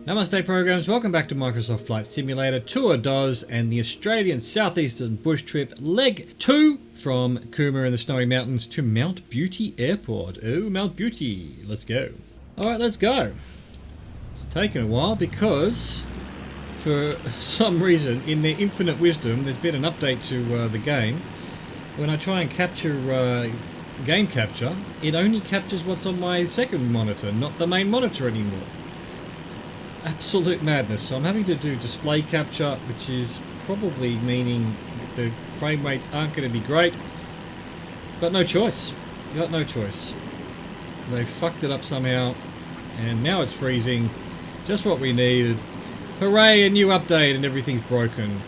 Namaste programs, welcome back to Microsoft Flight Simulator Tour Dos and the Australian Southeastern Bush Trip Leg 2 from Cooma in the Snowy Mountains to Mount Beauty Airport. Oh, Mount Beauty, let's go. Alright, let's go. It's taken a while because for some reason in their infinite wisdom there's been an update to the game. When I try and capture game capture, it only captures what's on my second monitor, not the main monitor anymore. Absolute madness. So I'm having to do display capture, which is probably meaning the frame rates aren't going to be great. Got no choice. Got no choice. They fucked it up somehow, and now it's freezing. Just what we needed. Hooray, a new update and everything's broken.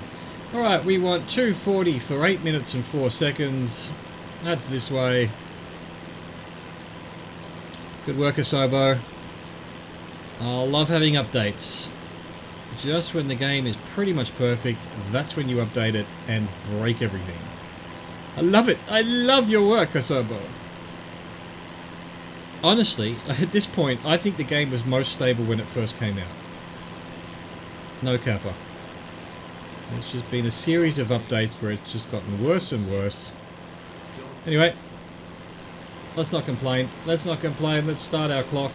Alright, we want 240 for 8 minutes and 4 seconds. That's this way. Good work, Asobo. I love having updates. Just when the game is pretty much perfect, that's when you update it and break everything. I love it. I love your work, Asobo. Honestly, at this point, I think the game was most stable when it first came out. No kappa. It's just been a series of updates where it's just gotten worse and worse. Anyway, let's not complain. Let's not complain. Let's start our clock.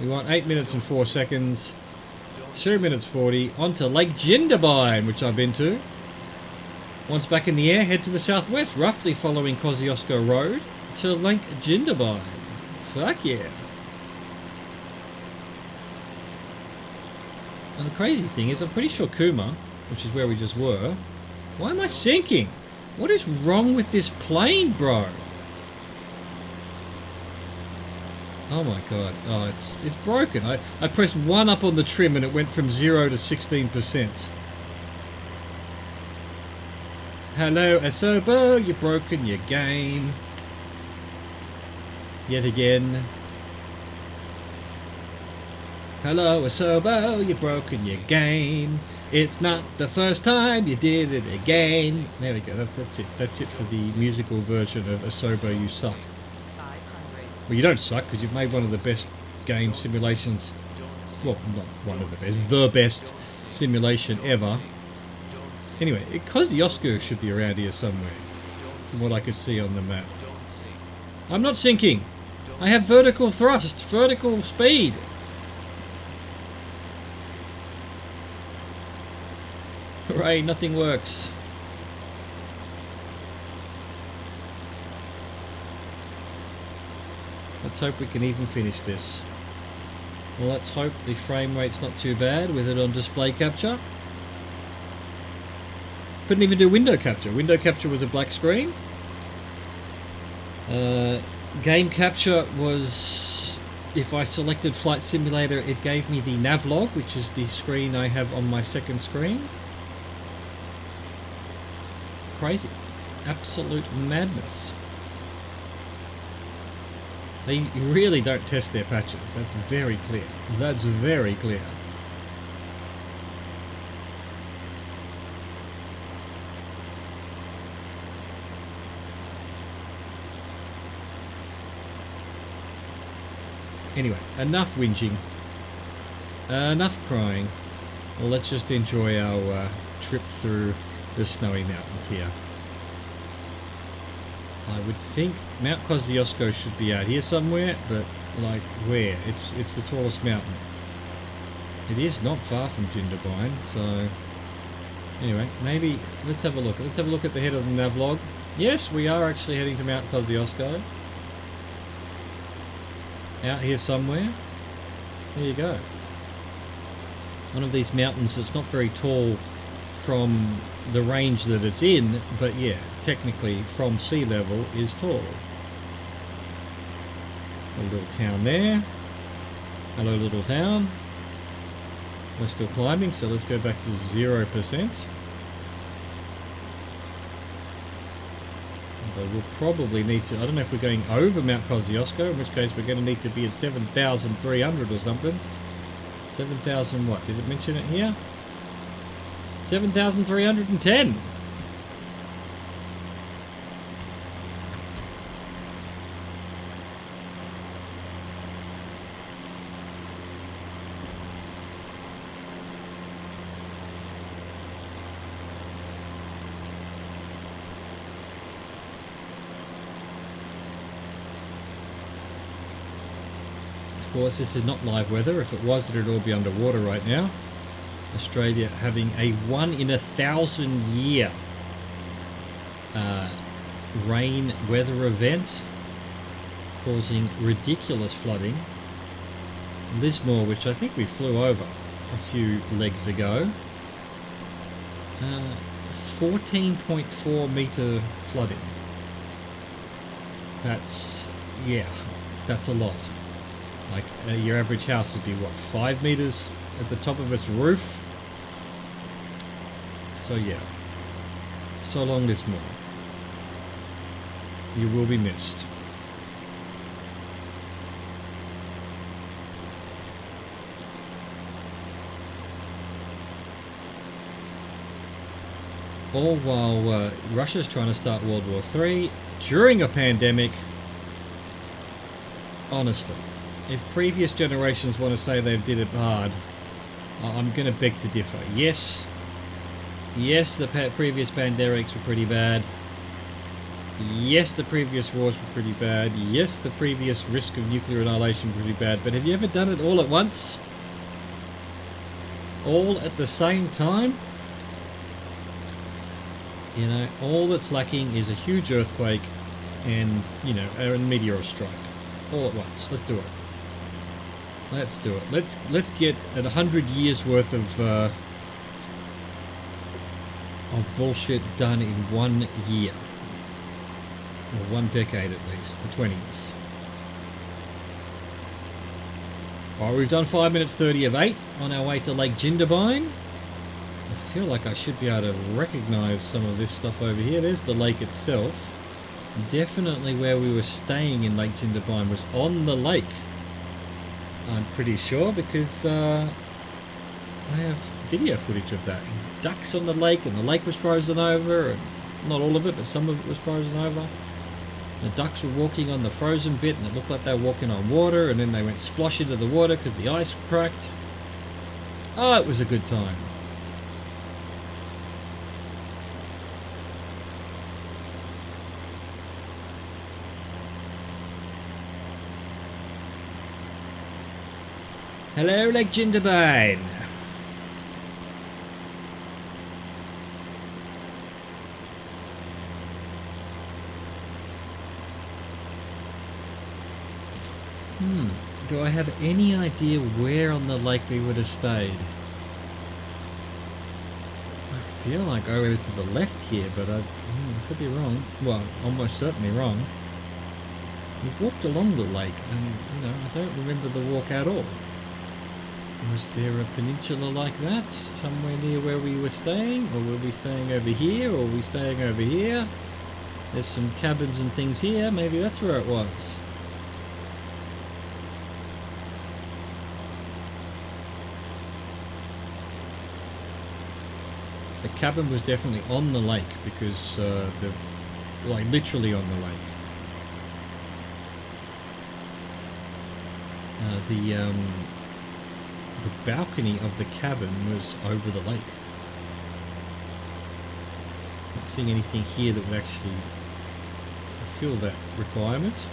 We want 8 minutes and 4 seconds. 2 minutes 40. On to Lake Jindabyne, which I've been to. Once back in the air, head to the southwest, roughly following Kosciuszko Road to Lake Jindabyne. Fuck yeah. And the crazy thing is, I'm pretty sure Cooma, which is where we just were... Why am I sinking? What is wrong with this plane, bro? Oh my god. Oh, it's broken. I pressed 1 up on the trim and it went from 0 to 16%. Hello, Asobo. You've broken your game. Yet again. Hello, Asobo. You've broken your game. It's not the first time you did it again. There we go. That's it. That's it for the musical version of Asobo, you suck. Well, you don't suck because you've made one of the best game simulations. Well, not one of the best. The best simulation ever. Anyway, Kosciuszko should be around here somewhere. From what I could see on the map. I'm not sinking. I have vertical thrust. Vertical speed. Hooray, nothing works. Let's hope we can even finish this. Well, let's hope the frame rate's not too bad with it on display capture. Couldn't even do window capture. Window capture was a black screen. Game capture was... If I selected Flight Simulator, it gave me the navlog, which is the screen I have on my second screen. Crazy. Absolute madness. They really don't test their patches. That's very clear. That's very clear. Anyway, enough whinging. Enough crying. Well, let's just enjoy our trip through the snowy mountains here. I would think Mount Kosciuszko should be out here somewhere, but like where? It's the tallest mountain. It is not far from Jindabyne, so anyway, maybe let's have a look. Let's have a look at the head of the navlog. Yes, we are actually heading to Mount Kosciuszko. Out here somewhere. There you go. One of these mountains that's not very tall from the range that it's in, but yeah, technically from sea level is tall. A little town there. Hello, little town. We're still climbing, so let's go back to 0%. Although we'll probably need to, I don't know if we're going over Mount Kosciuszko, in which case we're going to need to be at 7,300 or something. 7,000 what? Did it mention it here? 7,310. Of course, this is not live weather. If it was, it'd all be underwater right now. Australia having a 1 in 1,000 year rain weather event causing ridiculous flooding. Lismore, which I think we flew over a few legs ago, 14.4 metre flooding. That's, yeah, that's a lot. Like your average house would be what, 5 metres at the top of its roof? So yeah, so long Lismore. You will be missed. All while Russia's trying to start World War III during a pandemic. Honestly, if previous generations want to say they did it hard, I'm going to beg to differ. Yes, the previous pandemics were pretty bad. Yes, the previous wars were pretty bad. Yes, the previous risk of nuclear annihilation was pretty bad. But have you ever done it all at once? All at the same time? You know, all that's lacking is a huge earthquake and, you know, a meteor strike. All at once. Let's do it. Let's do it. Let's get 100 years worth of bullshit done in 1 year. Or 1 decade at least. The 20s. Alright, we've done 5 minutes 30 of 8 on our way to Lake Jindabyne. I feel like I should be able to recognise some of this stuff over here. There's the lake itself. Definitely where we were staying in Lake Jindabyne was on the lake. I'm pretty sure because I have video footage of that. Ducks on the lake, and the lake was frozen over. And not all of it, but some of it was frozen over. The ducks were walking on the frozen bit and it looked like they were walking on water, and then they went splosh into the water because the ice cracked. Oh, it was a good time. Hello, Lake Jindabyne. Do I have any idea where on the lake we would have stayed? I feel like over to the left here, but I could be wrong. Well, almost certainly wrong. We walked along the lake, and you know, I don't remember the walk at all. Was there a peninsula like that somewhere near where we were staying, or were we staying over here, or were we staying over here? There's some cabins and things here. Maybe that's where it was. The cabin was definitely on the lake because like literally on the lake. The balcony of the cabin was over the lake. Not seeing anything here that would actually fulfill that requirement.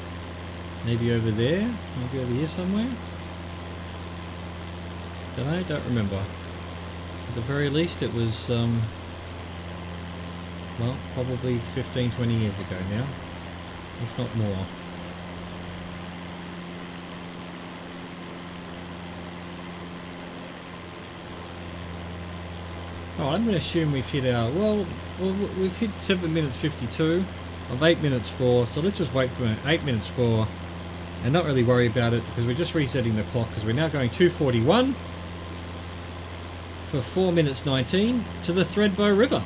Maybe over there, maybe over here somewhere. Don't remember. At the very least it was, well, probably 15, 20 years ago now, if not more. Oh, I'm going to assume we've hit our, well, we've hit 7 minutes 52 of 8 minutes 4, so let's just wait for 8 minutes 4 and not really worry about it because we're just resetting the clock because we're now going 2:41 for 4 minutes 19 to the Thredbo River.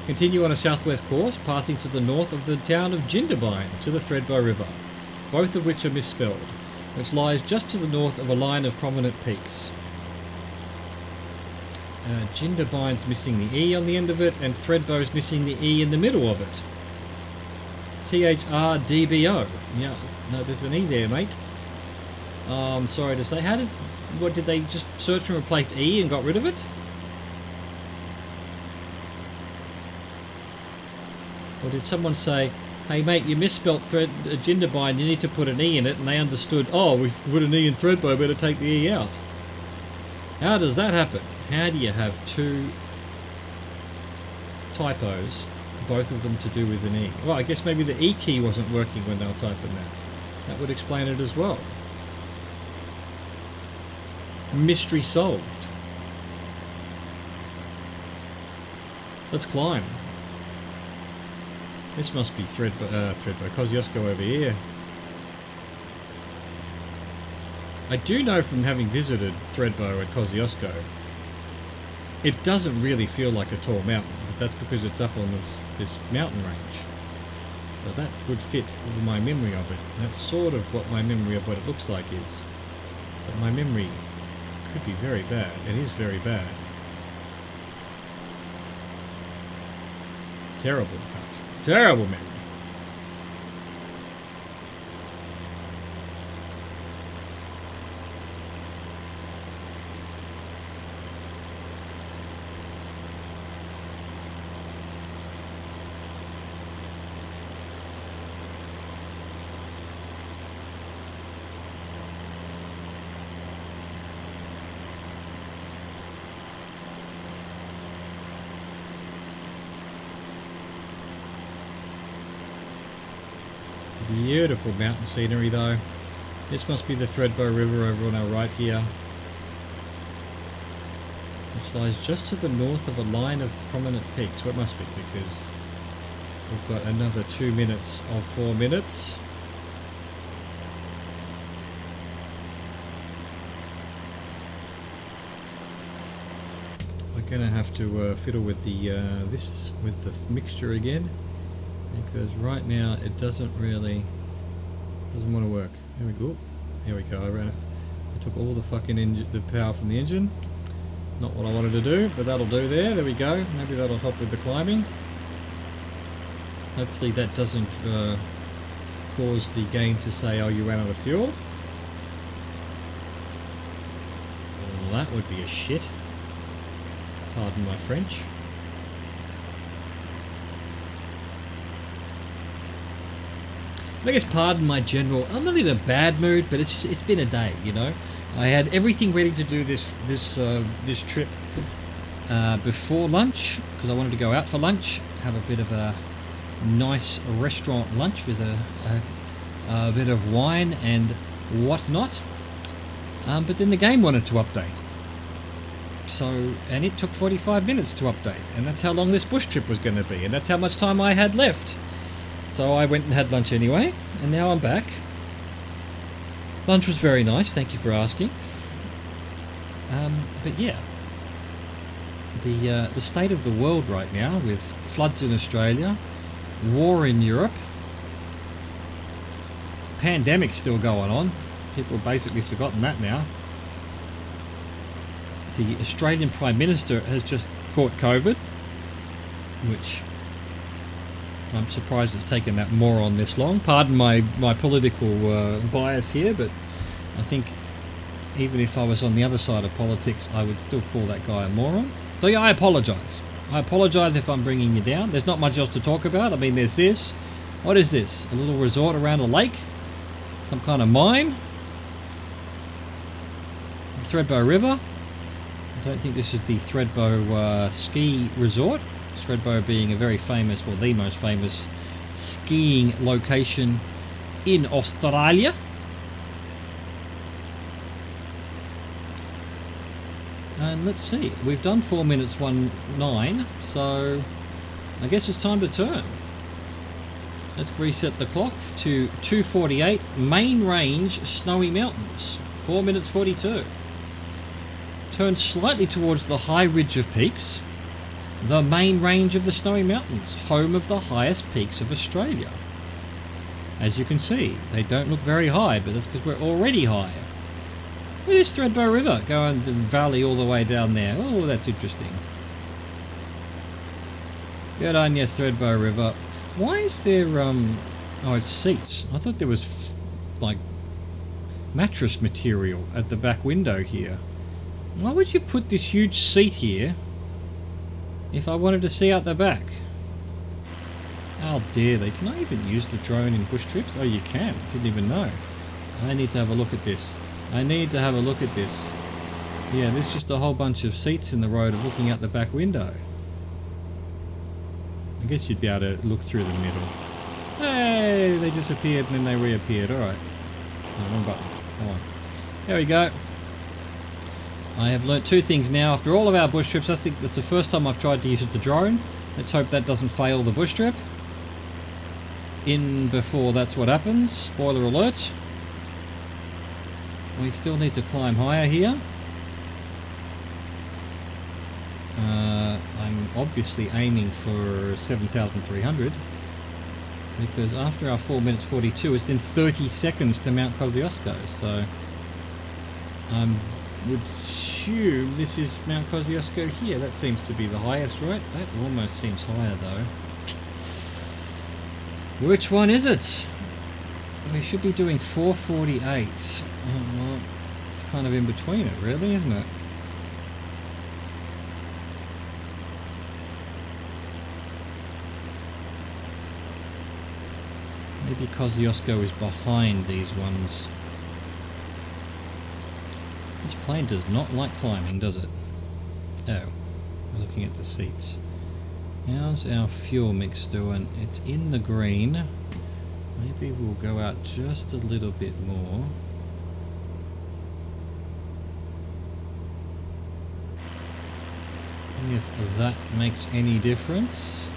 Continue on a southwest course, passing to the north of the town of Jindabyne to the Thredbo River, both of which are misspelled, which lies just to the north of a line of prominent peaks. Jindabyne's missing the E on the end of it, and Thredbo's missing the E in the middle of it. THRDBO. Yeah, no, there's an E there, mate. I'm sorry to say. What did they just search and replace E and got rid of it? Or did someone say, Hey mate, you misspelt Jindabyne, you need to put an E in it, and they understood, oh, we've put an E in Threadbow, better take the E out. How does that happen? How do you have two typos, both of them to do with an E? Well, I guess maybe the E key wasn't working when they were typing that. That would explain it as well. Mystery solved. Let's climb. This must be Threadbow, Kosciuszko over here. I do know from having visited Threadbow and Kosciuszko, it doesn't really feel like a tall mountain, but that's because it's up on this mountain range. So that would fit with my memory of it. And that's sort of what my memory of what it looks like is. But my memory could be very bad. It is very bad. Terrible, in fact. Terrible memory. Beautiful mountain scenery though. This must be the Threadbow River over on our right here, which lies just to the north of a line of prominent peaks. Well, it must be, because we've got another 2 minutes of 4 minutes. We're gonna have to fiddle with the with the mixture again, because right now it doesn't want to work. Here we go. Here we go. I took all the fucking the power from the engine. Not what I wanted to do, but that'll do there. There we go. Maybe that'll help with the climbing. Hopefully that doesn't cause the game to say, oh, you ran out of fuel. Well, that would be a shit. Pardon my French. I guess pardon my general. I'm not in a bad mood, but it's been a day, you know. I had everything ready to do this trip before lunch, because I wanted to go out for lunch, have a bit of a nice restaurant lunch with a bit of wine and whatnot. But then the game wanted to update. And it took 45 minutes to update, and that's how long this bush trip was going to be, and that's how much time I had left. So I went and had lunch anyway, and now I'm back. Lunch was very nice, thank you for asking. But yeah, the state of the world right now, with floods in Australia, war in Europe, pandemic still going on. People have basically forgotten that now. The Australian Prime Minister has just caught COVID, which I'm surprised it's taken that moron this long. Pardon my political bias here, but I think even if I was on the other side of politics, I would still call that guy a moron. So yeah, I apologise. I apologise if I'm bringing you down. There's not much else to talk about. I mean, there's this. What is this? A little resort around a lake? Some kind of mine? The Threadbow River? I don't think this is the Threadbow ski resort. Threadbow being a very famous, well, the most famous skiing location in Australia. And let's see, we've done 4 minutes 19, so I guess it's time to turn. Let's reset the clock to 2:48, main range, Snowy Mountains, 4 minutes 42. Turn slightly towards the high ridge of peaks, the main range of the Snowy Mountains, home of the highest peaks of Australia. As you can see, they don't look very high, but that's because we're already higher. Look at this Threadbow River going the valley all the way down there. Oh, that's interesting. Good on you, Threadbow River. Why is there, oh, it's seats. I thought there was, like, mattress material at the back window here. Why would you put this huge seat here if I wanted to see out the back? How dare they? Can I even use the drone in bush trips? Oh, you can. Didn't even know. I need to have a look at this. I need to have a look at this. Yeah, there's just a whole bunch of seats in the road of looking out the back window. I guess you'd be able to look through the middle. Hey, they disappeared and then they reappeared. Alright. No, wrong button. Come on. There we go. I have learnt two things now after all of our bush trips. I think that's the first time I've tried to use the drone. Let's hope that doesn't fail the bush trip. In before that's what happens. Spoiler alert. We still need to climb higher here. I'm obviously aiming for 7,300 because after our 4 minutes 42 it's then 30 seconds to Mount Kosciuszko, so I would assume this is Mount Kosciuszko here. That seems to be the highest, right? That almost seems higher though. Which one is it? We should be doing 448. Oh, well, it's kind of in between it really, isn't it? Maybe Kosciuszko is behind these ones. This plane does not like climbing, does it? Oh, we're looking at the seats. How's our fuel mix doing? It's in the green. Maybe we'll go out just a little bit more. If that makes any difference.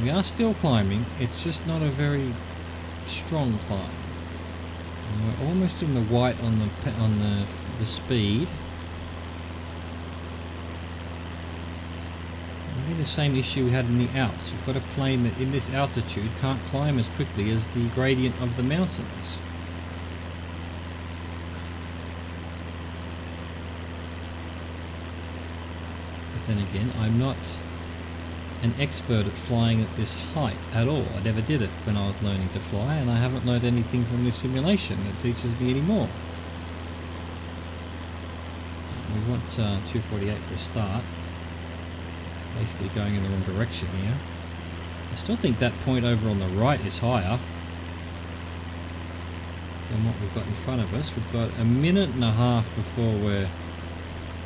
We are still climbing, it's just not a very strong climb. And we're almost in the white on the speed. Maybe the same issue we had in the Alps. We've got a plane that in this altitude can't climb as quickly as the gradient of the mountains. But then again, I'm not an expert at flying at this height at all. I never did it when I was learning to fly, and I haven't learned anything from this simulation that teaches me anymore. We want 248 for a start. Basically going in the wrong direction here. I still think that point over on the right is higher than what we've got in front of us. We've got a minute and a half before we're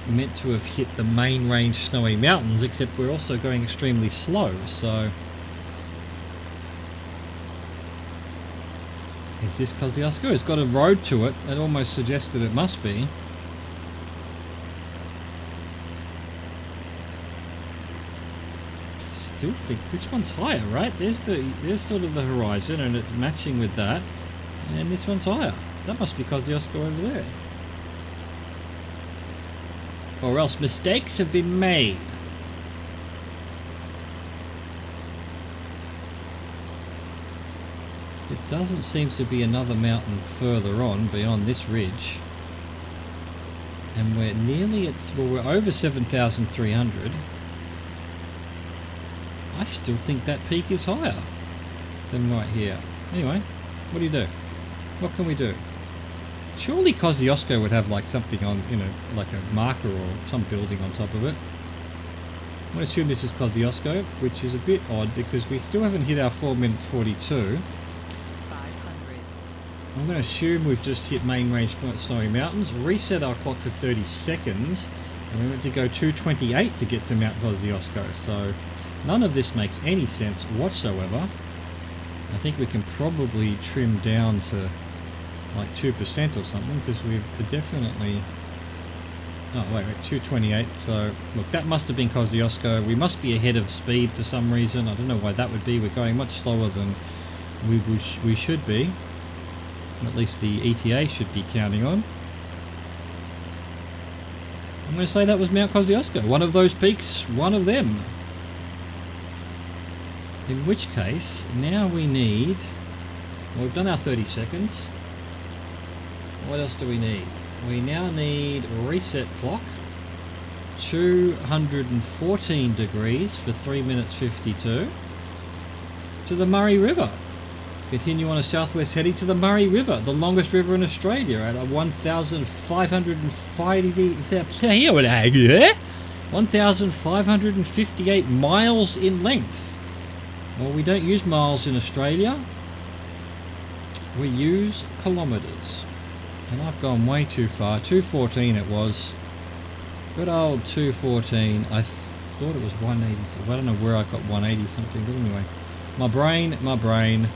meant to have hit the main range snowy mountains, except we're also going extremely slow, so is this Kosciuszko? It's got a road to it. It almost suggests that it must be. I still think this one's higher, right? There's sort of the horizon and it's matching with that, and this one's higher. That must be Kosciuszko over there. Or else mistakes have been made. It doesn't seem to be another mountain further on beyond this ridge. And we're nearly at, well, we're over 7,300. I still think that peak is higher than right here. Anyway, what do you do? What can we do? Surely Kosciuszko would have like something on, you know, like a marker or some building on top of it. I'm going to assume this is Kosciuszko, which is a bit odd because we still haven't hit our 4 minutes 42. 500. I'm going to assume we've just hit main range Snowy Mountains, reset our clock for 30 seconds, and we went to go 228 to get to Mount Kosciuszko. So none of this makes any sense whatsoever. I think we can probably trim down to like 2% or something, because we've definitely... Oh wait, 228, so look, that must have been Kosciuszko. We must be ahead of speed for some reason. I don't know why that would be. We're going much slower than we should be. At least the ETA should be counting on. I'm going to say that was Mount Kosciuszko. One of those peaks, one of them. In which case, now we need... Well, we've done our 30 seconds. What else do we need? We now need reset clock. 214 degrees for 3 minutes 52. To the Murray River. Continue on a southwest heading to the Murray River, the longest river in Australia, at 1,558 miles in length. Well, we don't use miles in Australia. We use kilometres. And I've gone way too far. 214 it was. Good old 214. I thought it was 180. So I don't know where I got 180 something. But anyway. My brain.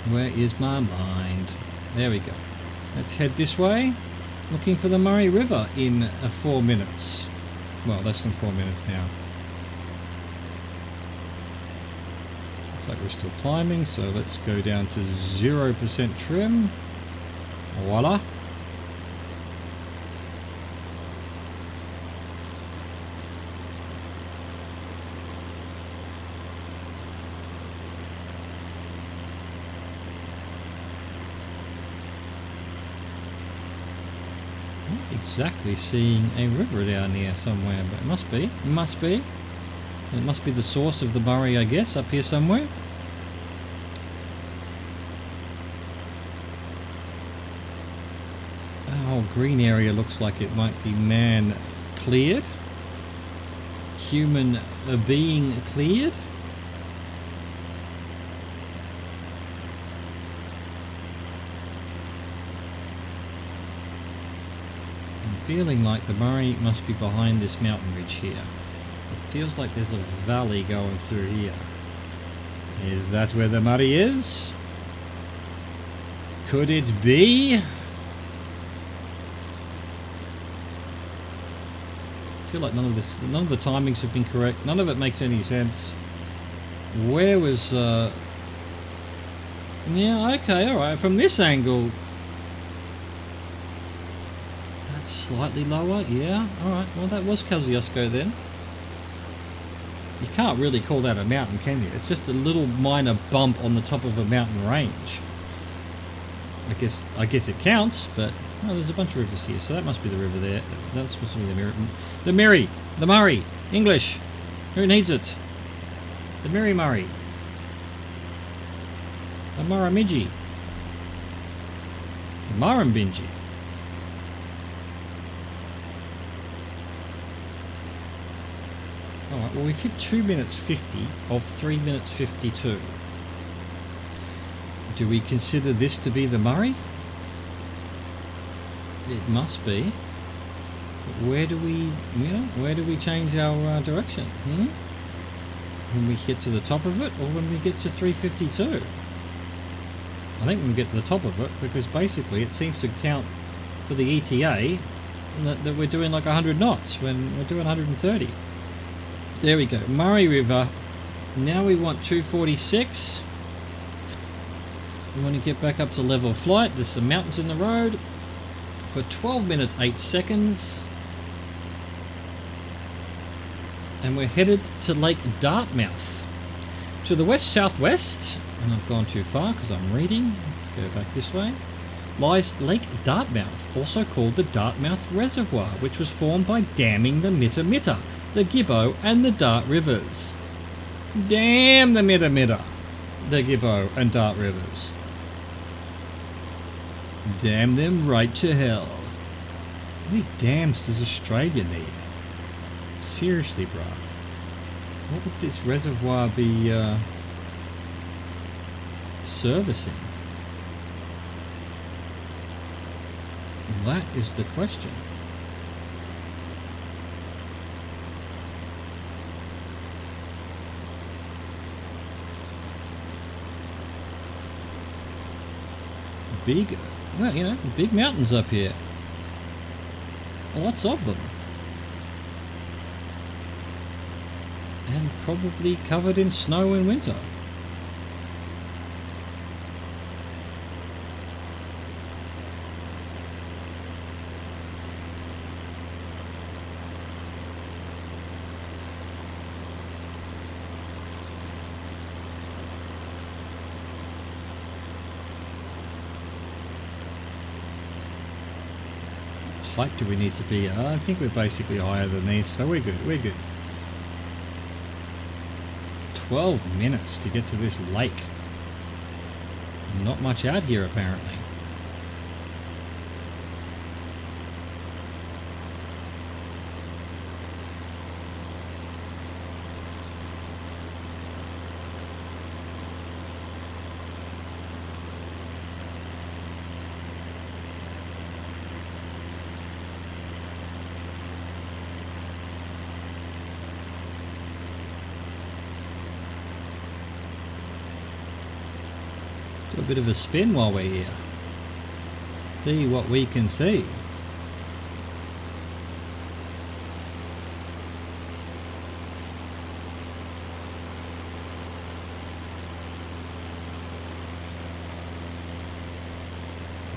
Where is my mind? There we go. Let's head this way. Looking for the Murray River in 4 minutes. Well, less than 4 minutes now. Looks like we're still climbing, so let's go down to 0% trim. Voila. Exactly seeing a river down here somewhere, but it must be. It must be the source of the Murray, I guess, up here somewhere. The whole green area looks like it might be man cleared. Human being cleared. Feeling like the Murray must be behind this mountain ridge here. It feels like there's a valley going through here. Is that where the Murray is? Could it be? I feel like none of the timings have been correct. None of it makes any sense. Where was yeah, okay, alright. From this angle, slightly lower, yeah, alright, well that was Kosciuszko then. You can't really call that a mountain, can you? It's just a little minor bump on the top of a mountain range. I guess it counts, but well, there's a bunch of rivers here, so that must be the river there. That's supposed to be the Murray, English. Who needs it? The Murray. The Murrumbidgee. The Murrumbidgee. Alright, well we've hit 2 minutes 50 of 3 minutes 52. Do we consider this to be the Murray? It must be. But where do we change our direction? When we get to the top of it, or when we get to 352? I think when we get to the top of it, because basically it seems to count for the ETA that we're doing like 100 knots when we're doing 130. There we go, Murray River. Now we want 246. We want to get back up to level flight. There's some mountains in the road. For 12 minutes 8 seconds. And we're headed to Lake Dartmouth. To the west-southwest, and I've gone too far because I'm reading. Let's go back this way. Lies Lake Dartmouth, also called the Dartmouth Reservoir, which was formed by damming the Mitta, the Gibbo and the Dart rivers. Damn the Mitta, the Gibbo and Dart rivers. Damn them right to hell. How many dams does Australia need? Seriously, bro. What would this reservoir be servicing? That is the question. Big, well, you know, big mountains up here. Lots of them. And probably covered in snow in winter. Height do we need to be? I think we're basically higher than these, so we're good. 12 minutes to get to this lake. Not much out here apparently. a bit of a spin while we're here. See what we can see.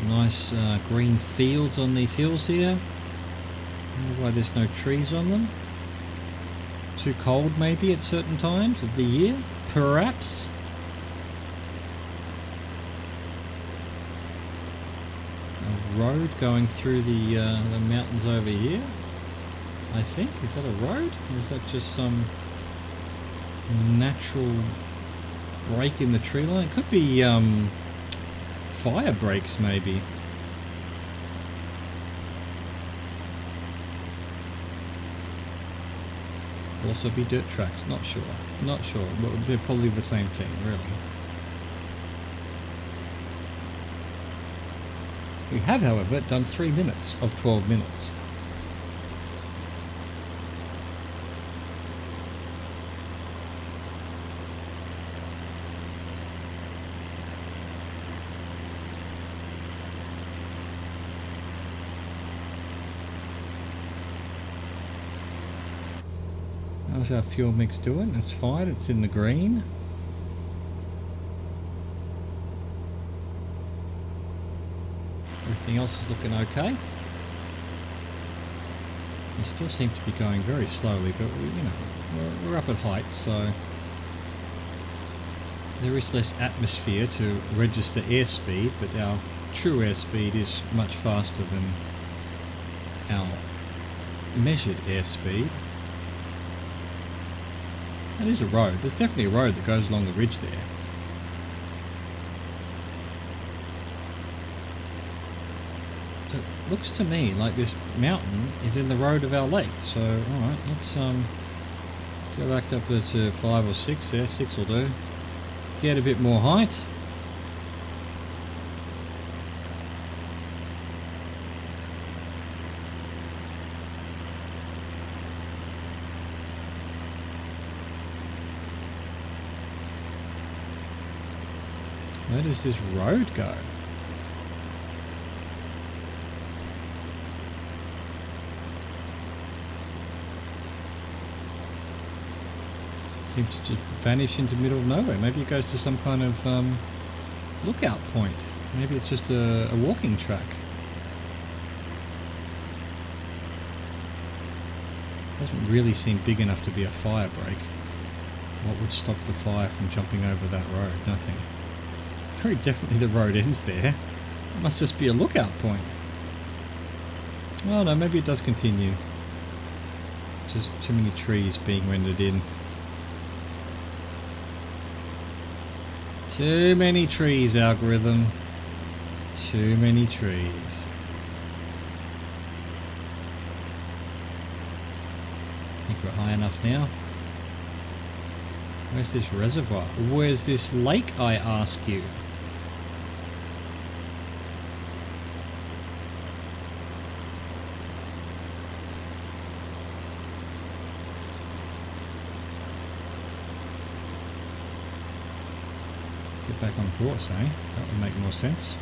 Nice green fields on these hills here. I wonder why there's no trees on them. Too cold maybe at certain times of the year, perhaps. A road going through the mountains over here, I think. Is that a road? Or is that just some natural break in the tree line? It could be fire breaks maybe. Also be dirt tracks, not sure. Not sure, but they're probably the same thing, really. We have, however, done 3 minutes of 12 minutes. How's our fuel mix doing? It's fine, it's in the green. Everything else is looking okay. We still seem to be going very slowly, but we're up at height, so there is less atmosphere to register airspeed, but our true airspeed is much faster than our measured airspeed. That is a road. There's definitely a road that goes along the ridge there. So it looks to me like this mountain is in the road of our lake. So, alright, let's go back up to 5 or 6 there. 6 will do. Get a bit more height. Where does this road go? Seems to just vanish into the middle of nowhere. Maybe it goes to some kind of lookout point. Maybe it's just a walking track. Doesn't really seem big enough to be a fire break. What would stop the fire from jumping over that road? Nothing. Very definitely the road ends there. It must just be a lookout point. Oh no, maybe it does continue. Just too many trees being rendered in. Too many trees, algorithm. Too many trees. I think we're high enough now. Where's this reservoir? Where's this lake, I ask you? Get back on course, eh? That would make more sense.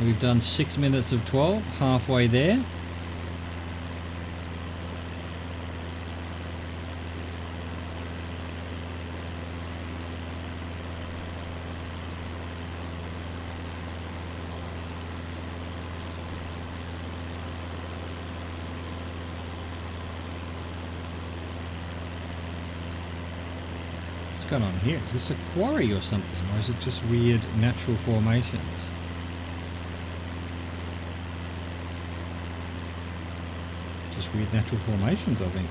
We've done 6 minutes of 12, halfway there. What's going on here? Is this a quarry or something, or is it just weird natural formations? Just weird natural formations, I think.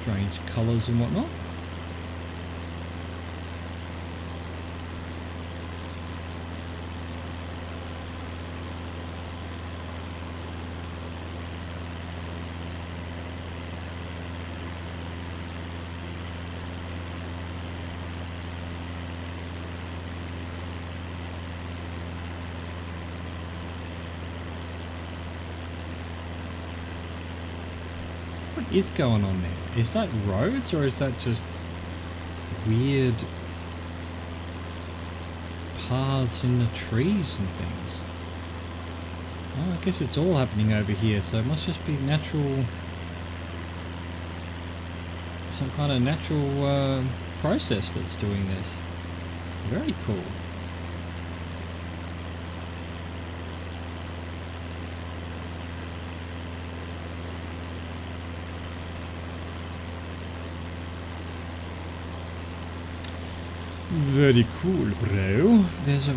Strange colours and whatnot. What is going on there? Is that roads or is that just weird paths in the trees and things? Oh, I guess it's all happening over here, so it must just be natural, some kind of natural process that's doing this. Very cool. Very cool, bro. There's a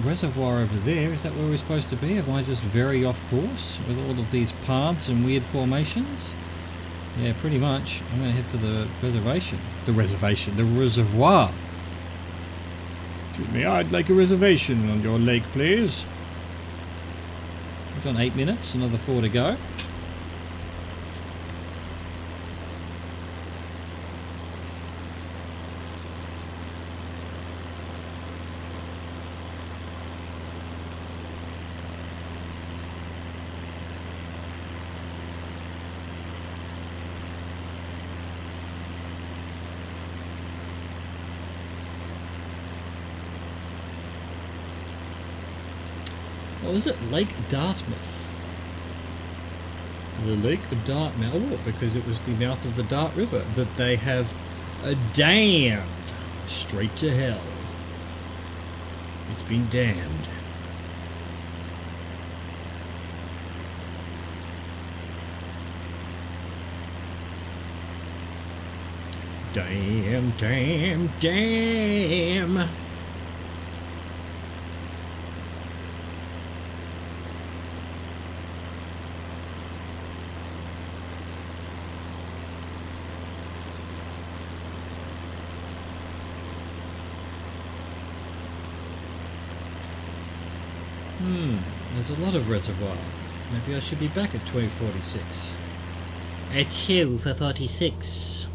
reservoir over there. Is that where we're supposed to be? Am I just very off course with all of these paths and weird formations? Yeah, pretty much. I'm going to head for the reservation. The reservoir. Excuse me, I'd like a reservation on your lake, please. We've done 8 minutes, another 4 to go. What was it? Lake Dartmouth. The Lake of Dartmouth. Oh, because it was the mouth of the Dart River that they have damned straight to hell. It's been damned. Damn, damn, damn. There's a lot of reservoir. Maybe I should be back at 2046. At 2 for 46.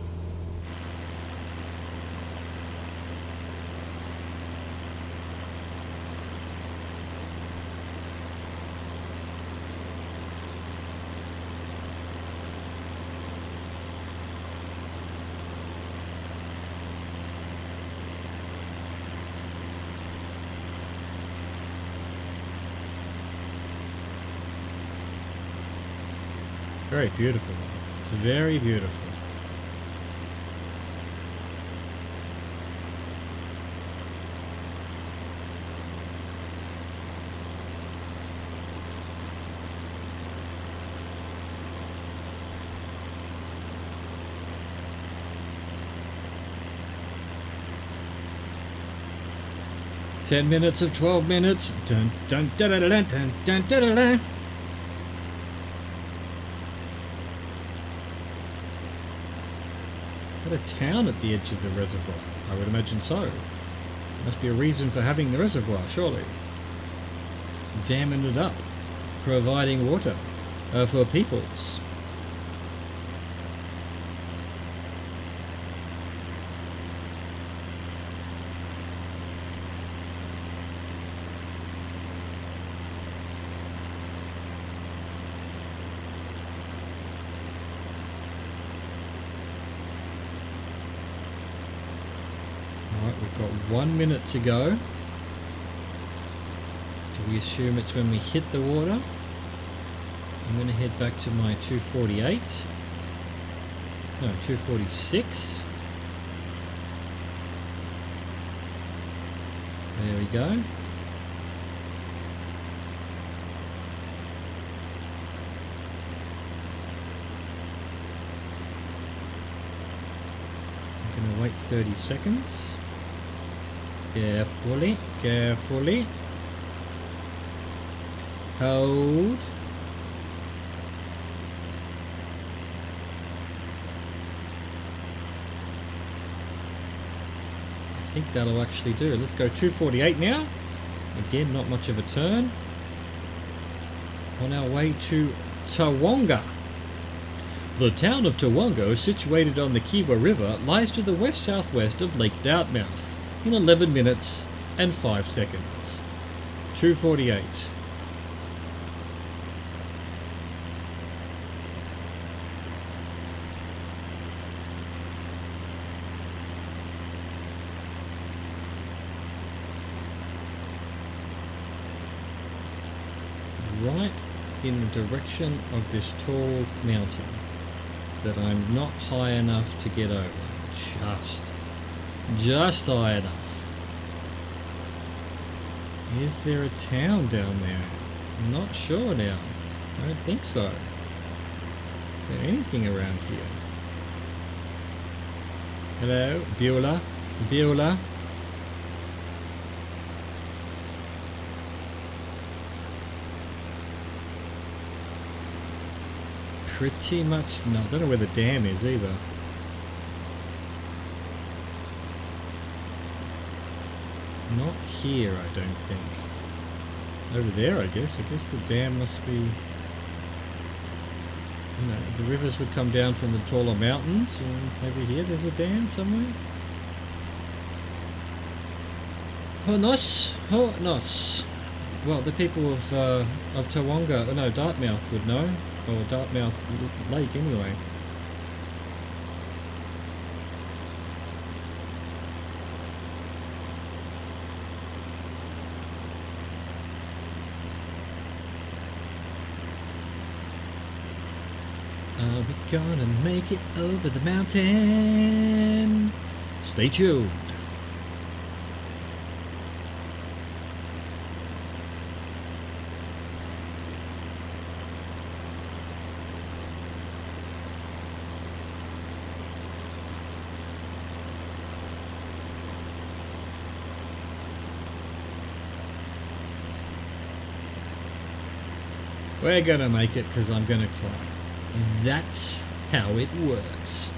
Very beautiful. It's very beautiful. Ten minutes of 12 minutes. Dun dun dun dun dun dun dun dun dun. Is that a town at the edge of the reservoir? I would imagine so. There must be a reason for having the reservoir, surely. Damming it up. Providing water for peoples. We've got 1 minute to go. Do we assume it's when we hit the water? I'm going to head back to my 248. No, 246. There we go. I'm going to wait 30 seconds. Carefully, carefully. Hold. I think that'll actually do. Let's go 248 now. Again, not much of a turn. On our way to Tawonga. The town of Tawonga, situated on the Kiewa River, lies to the west-southwest of Lake Dartmouth. In 11 minutes and 5 seconds. 248. right in the direction of this tall mountain that I'm not high enough to get over. Just high enough. Is there a town down there? I'm not sure now. I don't think so. Is there anything around here? Hello, Beulah? Beulah? Pretty much no. I don't know where the dam is either. Not here, I don't think. Over there, I guess. I guess the dam must be... You know, the rivers would come down from the taller mountains, and over here there's a dam somewhere. Oh, nice. Oh, nice. Well, the people of Tawonga, no, Dartmouth would know. Or Dartmouth Lake, anyway. Are we gonna make it over the mountain? Stay tuned. We're gonna make it because I'm gonna climb. That's how it works.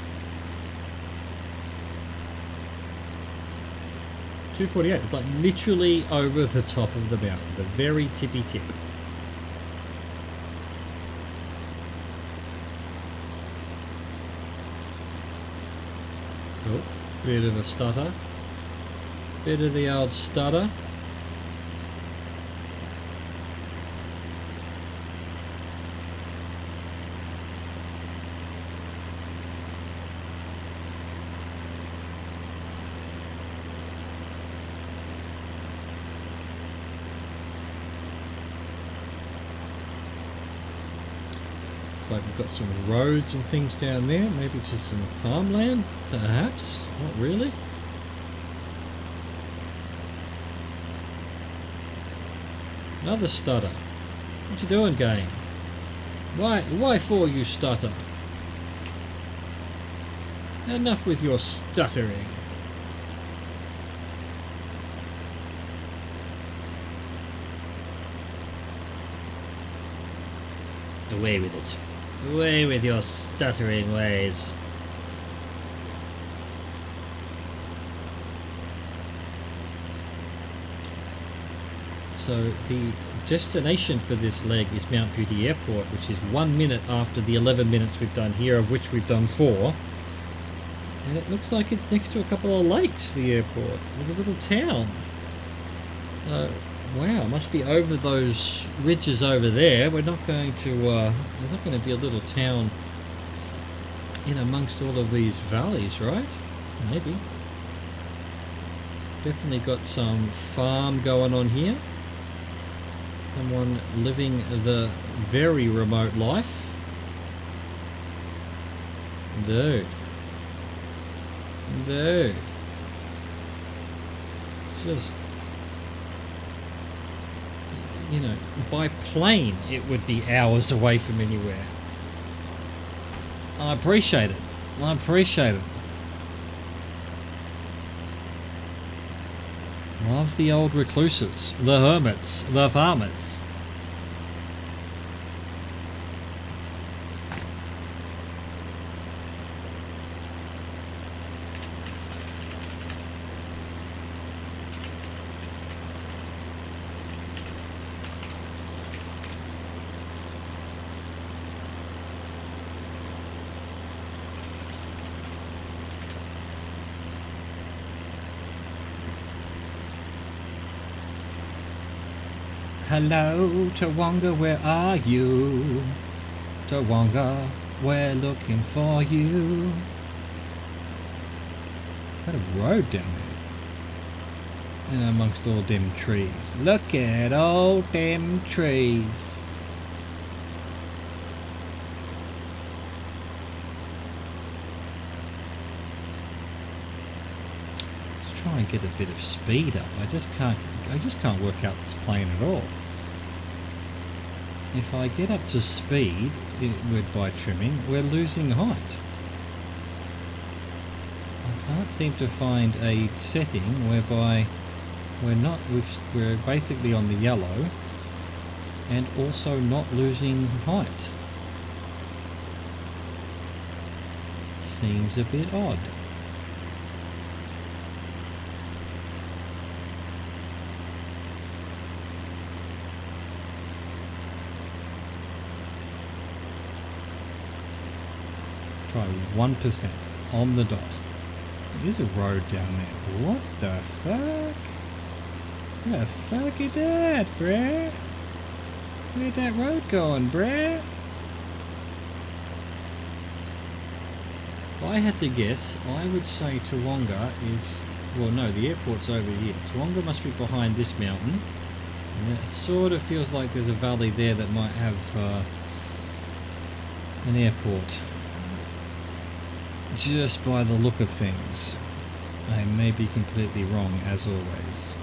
248. It's like literally over the top of the mountain, the very tippy tip. Oh, bit of a stutter. Bit of the old stutter. Like we've got some roads and things down there, maybe to some farmland, perhaps, not really. Another stutter. What you doing, game? Why for you stutter? Enough with your stuttering. Away with it. Away with your stuttering ways. So the destination for this leg is Mount Beauty Airport, which is 1 minute after the 11 minutes we've done here, of which we've done 4. And it looks like it's next to a couple of lakes, the airport, with a little town. Wow, must be over those ridges over there. We're not going to, there's not going to be a little town in amongst all of these valleys, right? Maybe. Definitely got some farm going on here. Someone living the very remote life. Dude. It's just... You know, by plane it would be hours away from anywhere. I appreciate it. Love the old recluses, the hermits, the farmers. Hello, Tawonga, where are you? Tawonga, we're looking for you. Got a road down there. And amongst all them trees. Look at all them trees. try and get a bit of speed up. I just can't work out this plane at all. If I get up to speed by trimming, we're losing height. I can't seem to find a setting whereby we're basically on the yellow and also not losing height. Seems a bit odd. Try 1% on the dot. There's a road down there. What the fuck? The fuck is that, bruh? Where'd that road going, bruh? If I had to guess, I would say Toowoomba is... Well, no, the airport's over here. Toowoomba must be behind this mountain. And it sort of feels like there's a valley there that might have an airport. Just by the look of things. I may be completely wrong, as always.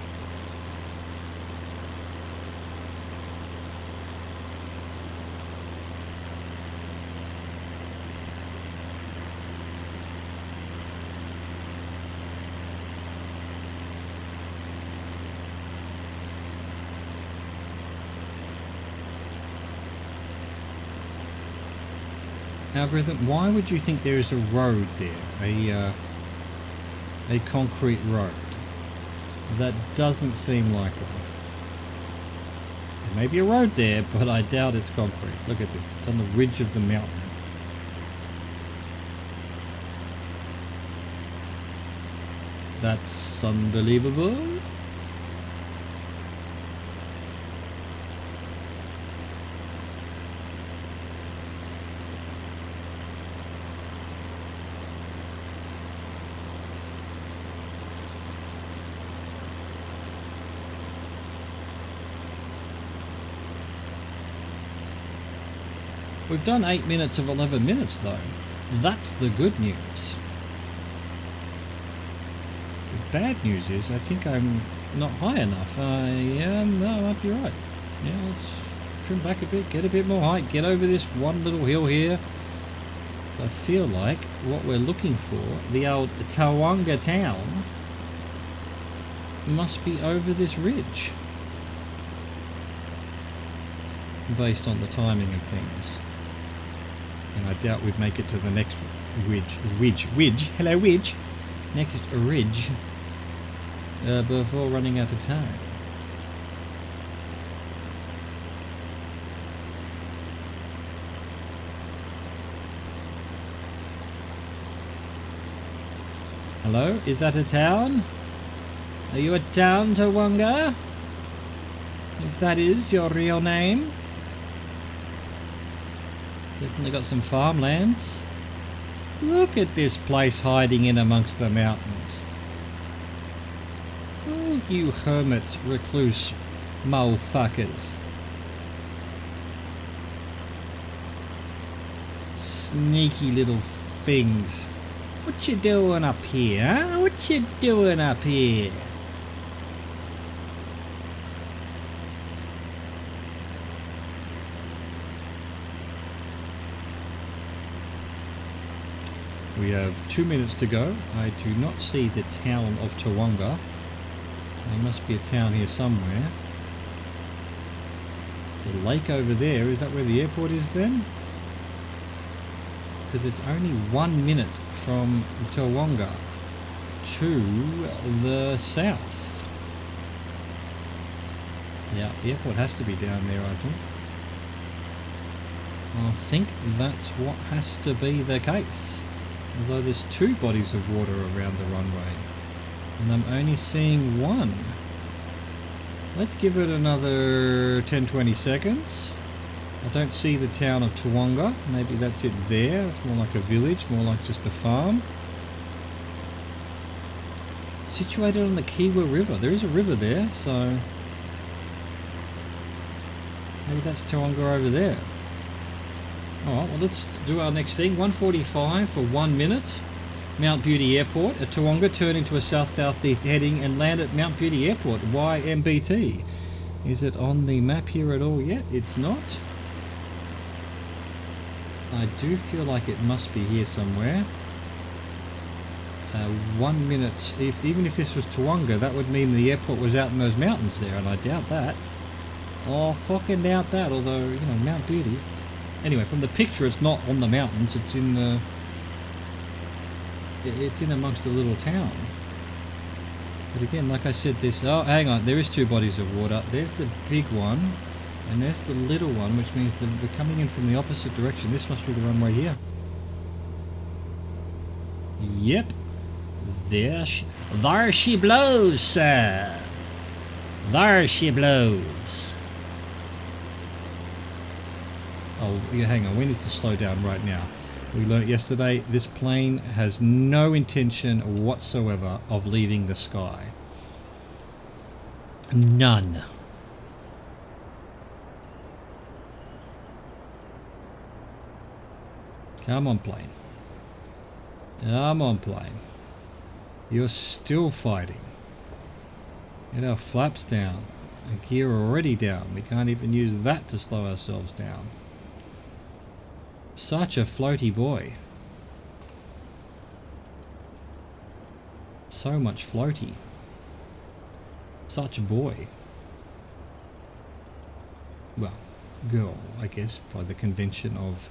Algorithm, why would you think there is a road there? A concrete road? That doesn't seem likely. There may be a road there, but I doubt it's concrete. Look at this. It's on the ridge of the mountain. That's unbelievable. We've done 8 minutes of 11 minutes though. That's the good news. The bad news is I think I'm not high enough. Yeah, no, I might be right. Yeah, let's trim back a bit, get a bit more height, get over this one little hill here. So I feel like what we're looking for, the old Toowoomba town, must be over this ridge. Based on the timing of things. And I doubt we'd make it to the next ridge, next ridge, before running out of time. Hello, is that a town? Are you a town, Toowoomba? If that is your real name? Definitely got some farmlands. Look at this place hiding in amongst the mountains. Oh, you hermit, recluse, motherfuckers. Sneaky little things. What you doing up here, huh? What you doing up here? We have 2 minutes to go. I do not see the town of Toowoomba. There must be a town here somewhere. The lake over there, is that where the airport is then? Because it's only 1 minute from Toowoomba to the south. Yeah, the airport has to be down there, I think. I think that's what has to be the case. Although there's 2 bodies of water around the runway. And I'm only seeing 1. Let's give it another 10-20 seconds. I don't see the town of Toowoomba. Maybe that's it there. It's more like a village, more like just a farm. Situated on the Kiwa River. There is a river there, so... maybe that's Toowoomba over there. Alright, well let's do our next thing. 1:45 for 1 minute. Mount Beauty Airport at Toowoomba, turn into a south-southeast heading and land at Mount Beauty Airport, YMBT. Is it on the map here at all yet? It's not. I do feel like it must be here somewhere. 1 minute, even if this was Toowoomba, that would mean the airport was out in those mountains there, and I doubt that. Oh, fucking doubt that, although, you know, Mount Beauty. Anyway, from the picture, it's not on the mountains, it's in the... It's in amongst a little town. But again, like I said, this... Oh, hang on, there is 2 bodies of water. There's the big one, and there's the little one, which means that we're coming in from the opposite direction. This must be the runway here. Yep. There she blows, sir. There she blows. Oh, yeah, hang on. We need to slow down right now. We learnt yesterday this plane has no intention whatsoever of leaving the sky. None. Come on, plane. Come on, plane. You're still fighting. Get our flaps down. Our gear already down. We can't even use that to slow ourselves down. Such a floaty boy. So much floaty. Such a boy. Well, girl, I guess, by the convention of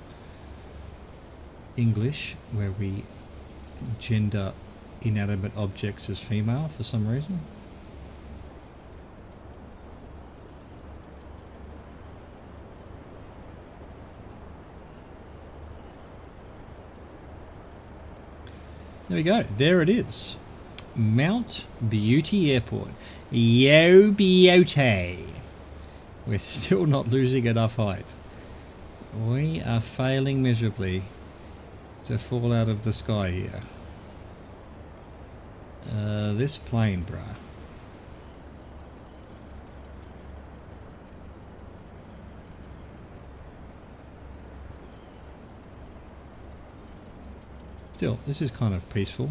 English, where we gender inanimate objects as female for some reason. There we go. There it is. Mount Beauty Airport. Yo beauty. We're still not losing enough height. We are failing miserably to fall out of the sky here. This plane, bruh. Still, this is kind of peaceful.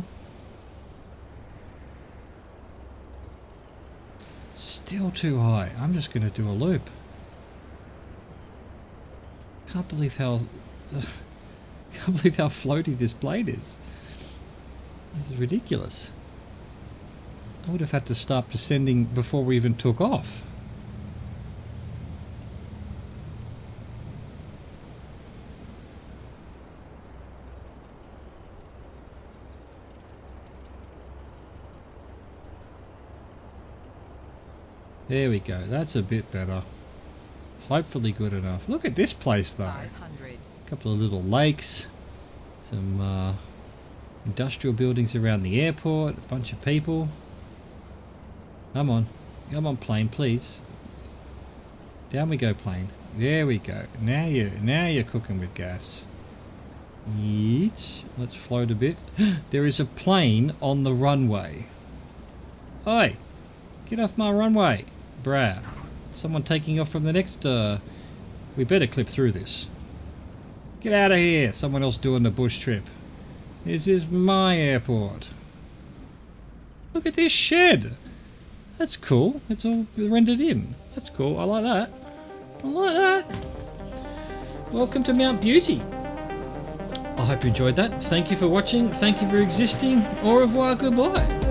Still too high. I'm just going to do a loop. Can't believe how floaty this plane is. This is ridiculous. I would have had to start descending before we even took off. There we go. That's a bit better. Hopefully good enough. Look at this place though. 500. A couple of little lakes. Some industrial buildings around the airport. A bunch of people. Come on. Come on, plane, please. Down we go, plane. There we go. Now you're cooking with gas. Yeet. Let's float a bit. There is a plane on the runway. Oi! Get off my runway. Bruh. Someone taking off from the next... We better clip through this. Get out of here. Someone else doing the bush trip. This is my airport. Look at this shed. That's cool. It's all rendered in. That's cool. I like that. I like that. Welcome to Mount Beauty. I hope you enjoyed that. Thank you for watching. Thank you for existing. Au revoir. Goodbye.